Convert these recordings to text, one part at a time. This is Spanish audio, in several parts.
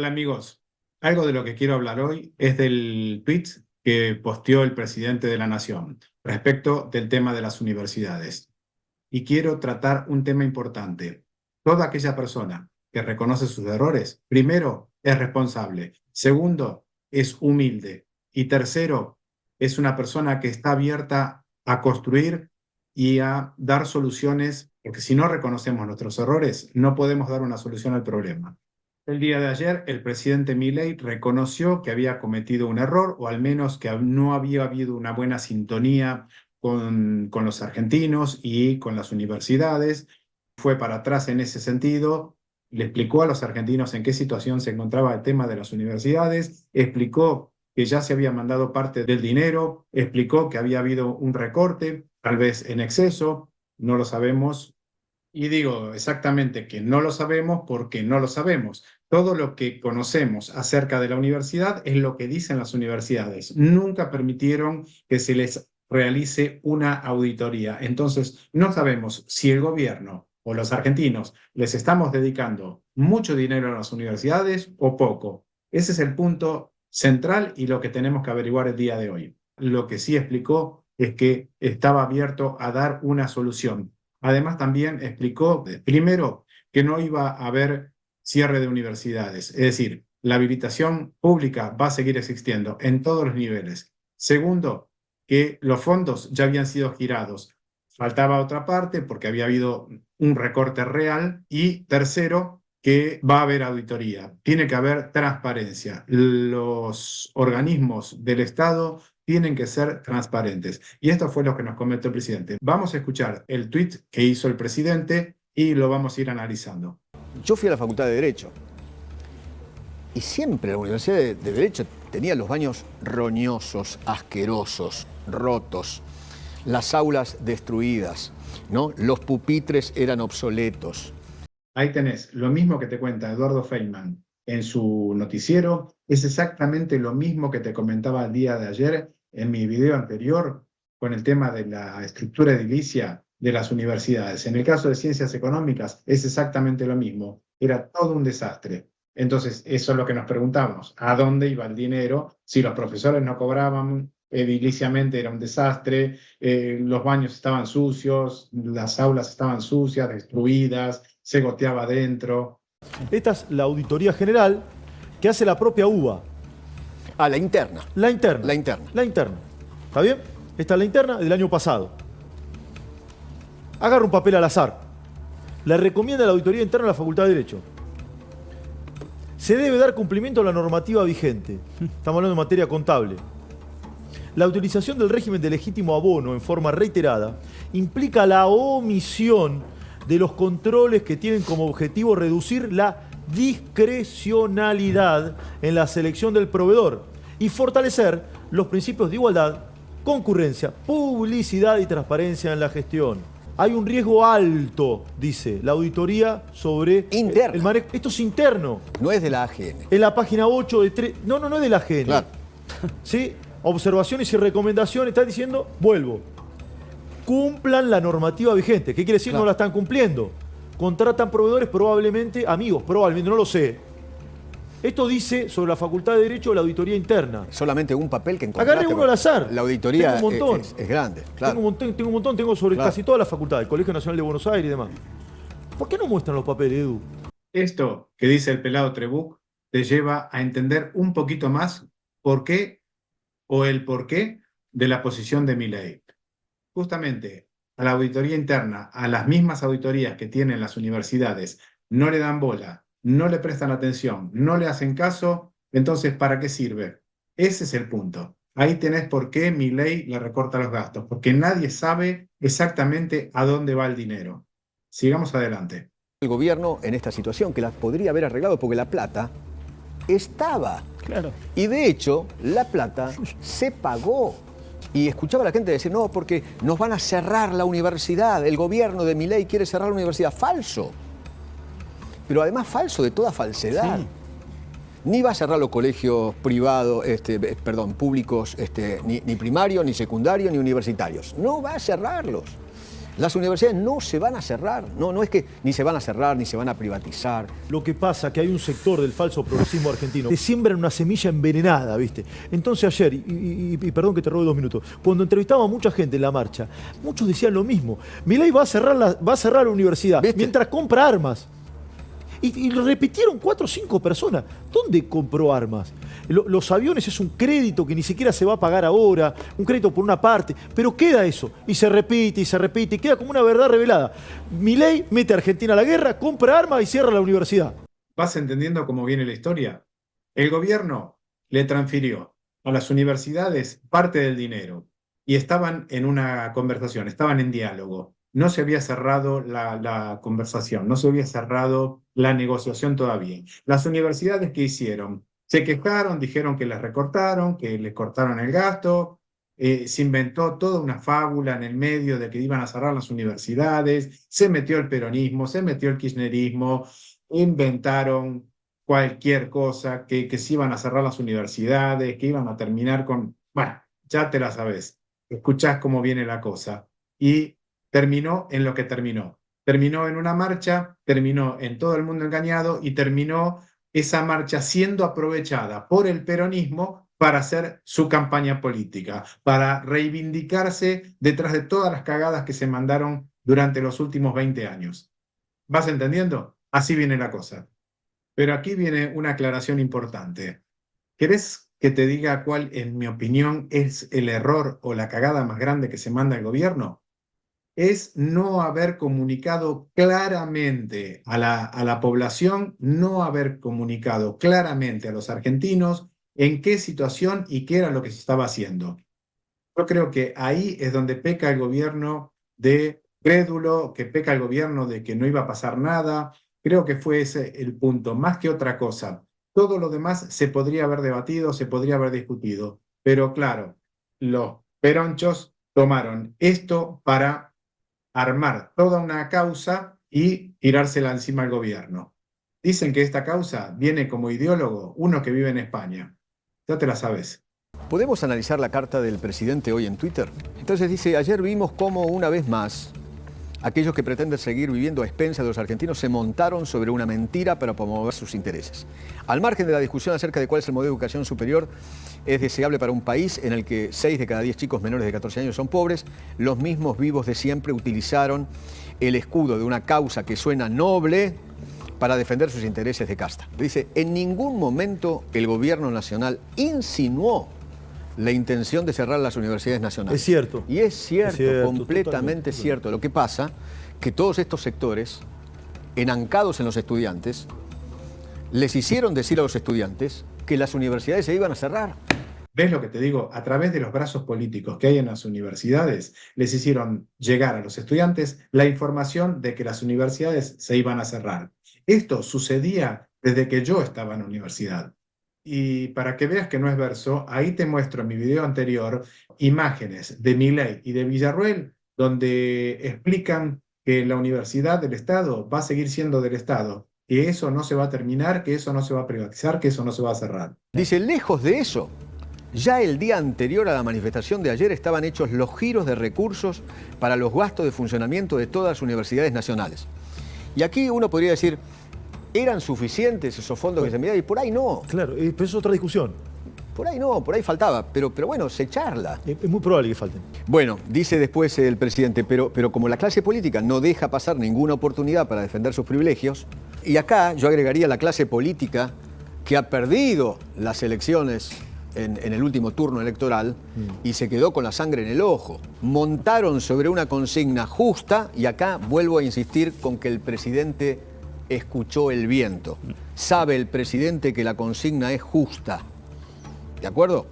Hola amigos, algo de lo que quiero hablar hoy es del tweet que posteó el presidente de la Nación respecto del tema de las universidades. Y quiero tratar un tema importante. Toda aquella persona que reconoce sus errores, primero, es responsable. Segundo, es humilde. Y tercero, es una persona que está abierta a construir y a dar soluciones, porque si no reconocemos nuestros errores, no podemos dar una solución al problema. El día de ayer, el presidente Milei reconoció que había cometido un error, o al menos que no había habido una buena sintonía con los argentinos y con las universidades. Fue para atrás en ese sentido, le explicó a los argentinos en qué situación se encontraba el tema de las universidades, explicó que ya se había mandado parte del dinero, explicó que había habido un recorte, tal vez en exceso, no lo sabemos. Y digo exactamente que no lo sabemos porque no lo sabemos. Todo lo que conocemos acerca de la universidad es lo que dicen las universidades. Nunca permitieron que se les realice una auditoría. Entonces, no sabemos si el gobierno o los argentinos les estamos dedicando mucho dinero a las universidades o poco. Ese es el punto central y lo que tenemos que averiguar el día de hoy. Lo que sí explicó es que estaba abierto a dar una solución. Además, también explicó, primero, que no iba a haber cierre de universidades, es decir, la habilitación pública va a seguir existiendo en todos los niveles. Segundo, que los fondos ya habían sido girados. Faltaba otra parte porque había habido un recorte real. Y tercero, que va a haber auditoría. Tiene que haber transparencia. Los organismos del Estado tienen que ser transparentes. Y esto fue lo que nos comentó el presidente. Vamos a escuchar el tuit que hizo el presidente y lo vamos a ir analizando. Yo fui a la Facultad de Derecho y siempre la Universidad de Derecho tenía los baños roñosos, asquerosos, rotos, las aulas destruidas, ¿no? Los pupitres eran obsoletos. Ahí tenés, lo mismo que te cuenta Eduardo Feynman en su noticiero, es exactamente lo mismo que te comentaba el día de ayer en mi video anterior con el tema de la estructura edilicia de las universidades. En el caso de ciencias económicas es exactamente lo mismo, era todo un desastre. Entonces, eso es lo que nos preguntamos, ¿a dónde iba el dinero? Si los profesores no cobraban, ediliciamente era un desastre, los baños estaban sucios, las aulas estaban sucias, destruidas, se goteaba adentro. Esta es la auditoría general que hace la propia UBA. Ah, la interna. La interna. La interna. La interna. ¿Está bien? Esta es la interna del año pasado. Agarra un papel al azar. Le recomienda la auditoría interna a la Facultad de Derecho. Se debe dar cumplimiento a la normativa vigente. Estamos hablando de materia contable. La utilización del régimen de legítimo abono en forma reiterada implica la omisión de los controles que tienen como objetivo reducir la discrecionalidad en la selección del proveedor y fortalecer los principios de igualdad, concurrencia, publicidad y transparencia en la gestión. Hay un riesgo alto, dice la auditoría sobre interna. El manejo. Esto es interno. No es de la AGN. En la página 8 de 3. No es de la AGN. Claro. ¿Sí? Observaciones y recomendaciones. Está diciendo, vuelvo. Cumplan la normativa vigente. ¿Qué quiere decir? Claro. No la están cumpliendo. Contratan proveedores probablemente, amigos, probablemente, no lo sé. Esto dice sobre la Facultad de Derecho la auditoría interna. Solamente un papel que encontraste. Agarré uno al azar. La auditoría Tengo un montón. es grande, claro. Tengo un montón, tengo sobre Claro. casi todas las facultades, el Colegio Nacional de Buenos Aires y demás. ¿Por qué no muestran los papeles, Edu? Esto que dice el pelado Trebuch te lleva a entender un poquito más por qué o el porqué de la posición de Milei. Justamente a la auditoría interna, a las mismas auditorías que tienen las universidades, no le dan bola, no le prestan atención, no le hacen caso, entonces ¿para qué sirve? Ese es el punto. Ahí tenés por qué Milei le recorta los gastos, porque nadie sabe exactamente a dónde va el dinero. Sigamos adelante. El gobierno en esta situación que la podría haber arreglado porque la plata estaba. Claro. Y de hecho, la plata se pagó. Y escuchaba a la gente decir, no, porque nos van a cerrar la universidad, el gobierno de Milei quiere cerrar la universidad. Falso. Pero además falso de toda falsedad. Sí. Ni va a cerrar los colegios privados, públicos, ni primarios, ni secundarios, ni universitarios. No va a cerrarlos. Las universidades no se van a cerrar, no es que ni se van a cerrar ni se van a privatizar. Lo que pasa es que hay un sector del falso progresismo argentino que siembran una semilla envenenada, ¿viste? Entonces ayer, y perdón que te robe 2 minutos, cuando entrevistaba a mucha gente en la marcha, muchos decían lo mismo. Milei va a cerrar la universidad, ¿viste? Mientras compra armas. Y lo repitieron 4 o 5 personas. ¿Dónde compró armas? Los aviones es un crédito que ni siquiera se va a pagar ahora, un crédito por una parte, pero queda eso, y se repite, y queda como una verdad revelada. Milei mete a Argentina a la guerra, compra armas y cierra la universidad. ¿Vas entendiendo cómo viene la historia? El gobierno le transfirió a las universidades parte del dinero y estaban en una conversación, estaban en diálogo. No se había cerrado la conversación, no se había cerrado la negociación todavía. Las universidades, ¿qué hicieron? Se quejaron, dijeron que les recortaron, que les cortaron el gasto, se inventó toda una fábula en el medio de que iban a cerrar las universidades, se metió el peronismo, se metió el kirchnerismo, inventaron cualquier cosa, que se iban a cerrar las universidades, que iban a terminar con... Bueno, ya te la sabes, escuchás cómo viene la cosa. Y terminó en lo que terminó. Terminó en una marcha, terminó en todo el mundo engañado y terminó esa marcha siendo aprovechada por el peronismo para hacer su campaña política, para reivindicarse detrás de todas las cagadas que se mandaron durante los últimos 20 años. ¿Vas entendiendo? Así viene la cosa. Pero aquí viene una aclaración importante. ¿Querés que te diga cuál, en mi opinión, es el error o la cagada más grande que se manda el gobierno? Es no haber comunicado claramente a la población, no haber comunicado claramente a los argentinos en qué situación y qué era lo que se estaba haciendo. Yo creo que ahí es donde peca el gobierno de crédulo, que peca el gobierno de que no iba a pasar nada. Creo que fue ese el punto, más que otra cosa. Todo lo demás se podría haber debatido, se podría haber discutido, pero claro, los peronchos tomaron esto para armar toda una causa y tirársela encima al gobierno. Dicen que esta causa viene como ideólogo uno que vive en España. Ya te la sabes. ¿Podemos analizar la carta del presidente hoy en Twitter? Entonces dice, ayer vimos cómo una vez más aquellos que pretenden seguir viviendo a expensas de los argentinos se montaron sobre una mentira para promover sus intereses. Al margen de la discusión acerca de cuál es el modelo de educación superior es deseable para un país en el que 6 de cada 10 chicos menores de 14 años son pobres, los mismos vivos de siempre utilizaron el escudo de una causa que suena noble para defender sus intereses de casta. Dice, en ningún momento el gobierno nacional insinuó la intención de cerrar las universidades nacionales. Es cierto. Y es cierto, completamente totalmente cierto. Lo que pasa que todos estos sectores, enancados en los estudiantes, les hicieron decir a los estudiantes que las universidades se iban a cerrar. ¿Ves lo que te digo? A través de los brazos políticos que hay en las universidades, les hicieron llegar a los estudiantes la información de que las universidades se iban a cerrar. Esto sucedía desde que yo estaba en la universidad. Y para que veas que no es verso, ahí te muestro en mi video anterior imágenes de Milei y de Villarruel, donde explican que la universidad del Estado va a seguir siendo del Estado, que eso no se va a terminar, que eso no se va a privatizar, que eso no se va a cerrar. Dice, lejos de eso, ya el día anterior a la manifestación de ayer estaban hechos los giros de recursos para los gastos de funcionamiento de todas las universidades nacionales. Y aquí uno podría decir, ¿eran suficientes esos fondos que se enviaban? Y por ahí no. Claro, pero es otra discusión. Por ahí no, por ahí faltaba, pero bueno, se charla. Es muy probable que falten. Bueno, dice después el presidente, pero como la clase política no deja pasar ninguna oportunidad para defender sus privilegios, y acá yo agregaría la clase política que ha perdido las elecciones en el último turno electoral y se quedó con la sangre en el ojo. Montaron sobre una consigna justa, y acá vuelvo a insistir con que el presidente escuchó el viento. Sabe el presidente que la consigna es justa. ¿De acuerdo?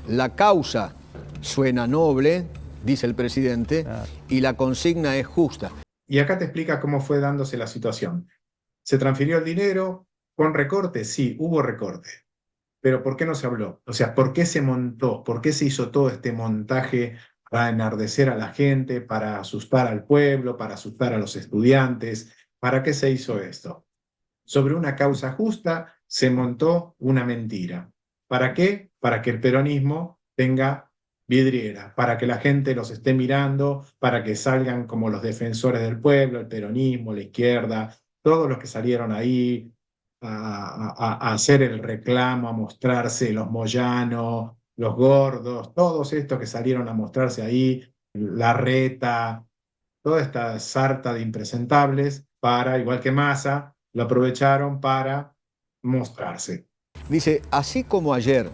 La causa suena noble, dice el presidente, y la consigna es justa. Y acá te explica cómo fue dándose la situación. Se transfirió el dinero con recorte, sí, hubo recorte. Pero ¿por qué no se habló? O sea, ¿por qué se montó? ¿Por qué se hizo todo este montaje para enardecer a la gente, para asustar al pueblo, para asustar a los estudiantes? ¿Para qué se hizo esto? Sobre una causa justa se montó una mentira. ¿Para qué? Para que el peronismo tenga vidriera, para que la gente los esté mirando, para que salgan como los defensores del pueblo, el peronismo, la izquierda, todos los que salieron ahí a hacer el reclamo, a mostrarse, los Moyano, los Gordos, todos estos que salieron a mostrarse ahí, Larreta, toda esta sarta de impresentables, para, igual que Massa, lo aprovecharon para mostrarse. Dice, así como ayer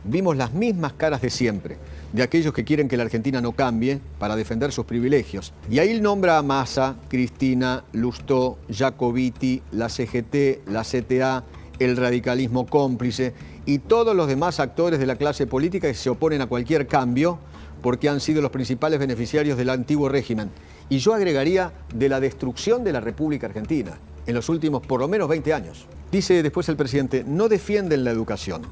vimos las mismas caras de siempre, de aquellos que quieren que la Argentina no cambie para defender sus privilegios. Y ahí él nombra a Massa, Cristina, Lustó, Jacobiti, la CGT, la CTA, el radicalismo cómplice y todos los demás actores de la clase política que se oponen a cualquier cambio porque han sido los principales beneficiarios del antiguo régimen. Y yo agregaría de la destrucción de la República Argentina en los últimos por lo menos 20 años. Dice después el presidente, no defienden la educación,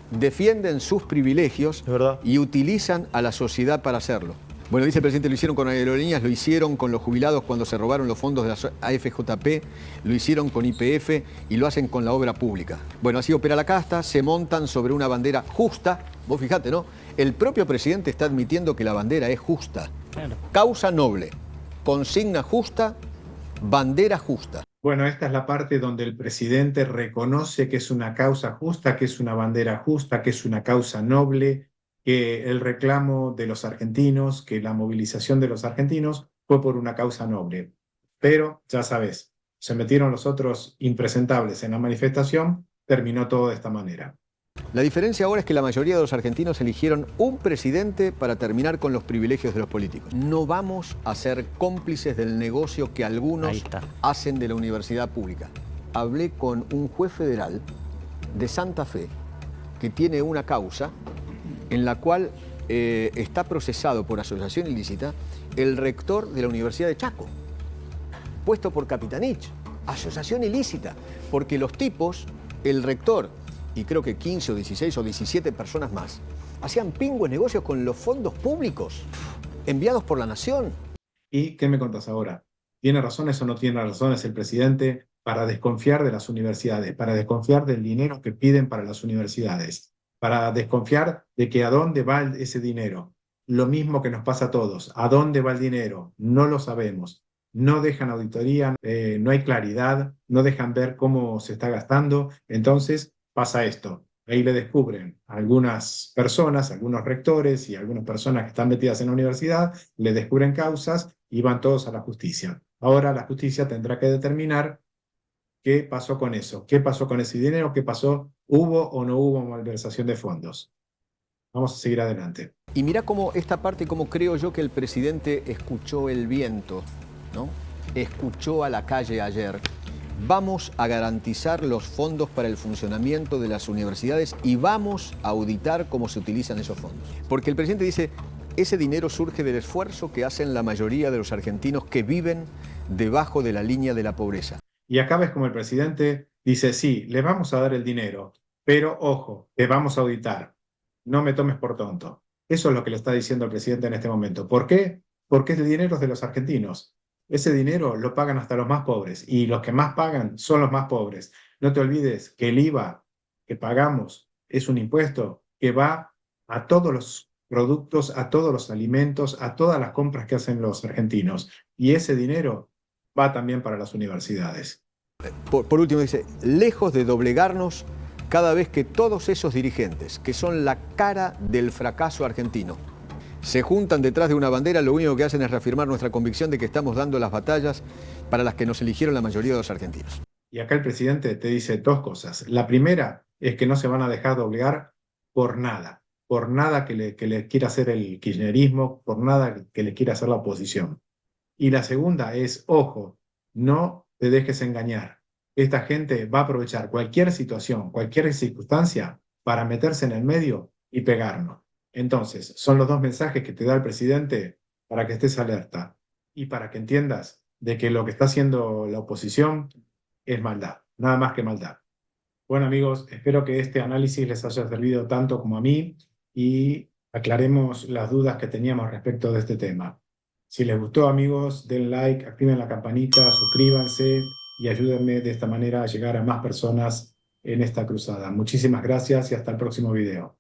defienden sus privilegios y utilizan a la sociedad para hacerlo. Bueno, dice el presidente, lo hicieron con aerolíneas, lo hicieron con los jubilados cuando se robaron los fondos de la AFJP, lo hicieron con YPF y lo hacen con la obra pública. Bueno, así opera la casta, se montan sobre una bandera justa. Vos fijate, ¿no? El propio presidente está admitiendo que la bandera es justa. Claro. Causa noble, consigna justa, bandera justa. Bueno, esta es la parte donde el presidente reconoce que es una causa justa, que es una bandera justa, que es una causa noble, que el reclamo de los argentinos, que la movilización de los argentinos fue por una causa noble. Pero, ya sabes, se metieron los otros impresentables en la manifestación, terminó todo de esta manera. La diferencia ahora es que la mayoría de los argentinos eligieron un presidente para terminar con los privilegios de los políticos. No vamos a ser cómplices del negocio que algunos hacen de la universidad pública. Hablé con un juez federal de Santa Fe que tiene una causa en la cual está procesado por asociación ilícita el rector de la Universidad de Chaco, puesto por Capitanich. Asociación ilícita, porque los tipos, el rector y creo que 15 o 16 o 17 personas más, hacían pingües negocios con los fondos públicos enviados por la nación. ¿Y qué me contás ahora? ¿Tiene razones o no tiene razones el presidente para desconfiar de las universidades, para desconfiar del dinero que piden para las universidades, para desconfiar de que a dónde va ese dinero? Lo mismo que nos pasa a todos. ¿A dónde va el dinero? No lo sabemos. No dejan auditoría, no hay claridad, no dejan ver cómo se está gastando. Entonces pasa esto. Ahí le descubren a algunas personas, algunos rectores y algunas personas que están metidas en la universidad, le descubren causas y van todos a la justicia. Ahora la justicia tendrá que determinar qué pasó con eso, qué pasó con ese dinero, qué pasó, hubo o no hubo malversación de fondos. Vamos a seguir adelante. Y mira cómo esta parte, cómo creo yo que el presidente escuchó el viento, ¿no? Escuchó a la calle ayer. Vamos a garantizar los fondos para el funcionamiento de las universidades y vamos a auditar cómo se utilizan esos fondos. Porque el presidente dice, ese dinero surge del esfuerzo que hacen la mayoría de los argentinos que viven debajo de la línea de la pobreza. Y acá ves como el presidente dice, sí, le vamos a dar el dinero, pero ojo, te vamos a auditar. No me tomes por tonto. Eso es lo que le está diciendo el presidente en este momento. ¿Por qué? Porque el dinero es de los argentinos. Ese dinero lo pagan hasta los más pobres y los que más pagan son los más pobres. No te olvides que el IVA que pagamos es un impuesto que va a todos los productos, a todos los alimentos, a todas las compras que hacen los argentinos. Y ese dinero va también para las universidades. Por último dice, lejos de doblegarnos cada vez que todos esos dirigentes, que son la cara del fracaso argentino, se juntan detrás de una bandera, lo único que hacen es reafirmar nuestra convicción de que estamos dando las batallas para las que nos eligieron la mayoría de los argentinos. Y acá el presidente te dice dos cosas. La primera es que no se van a dejar doblegar por nada que le quiera hacer el kirchnerismo, por nada que le quiera hacer la oposición. Y la segunda es, ojo, no te dejes engañar. Esta gente va a aprovechar cualquier situación, cualquier circunstancia para meterse en el medio y pegarnos. Entonces, son los dos mensajes que te da el presidente para que estés alerta y para que entiendas de que lo que está haciendo la oposición es maldad, nada más que maldad. Bueno, amigos, espero que este análisis les haya servido tanto como a mí y aclaremos las dudas que teníamos respecto de este tema. Si les gustó, amigos, den like, activen la campanita, suscríbanse y ayúdenme de esta manera a llegar a más personas en esta cruzada. Muchísimas gracias y hasta el próximo video.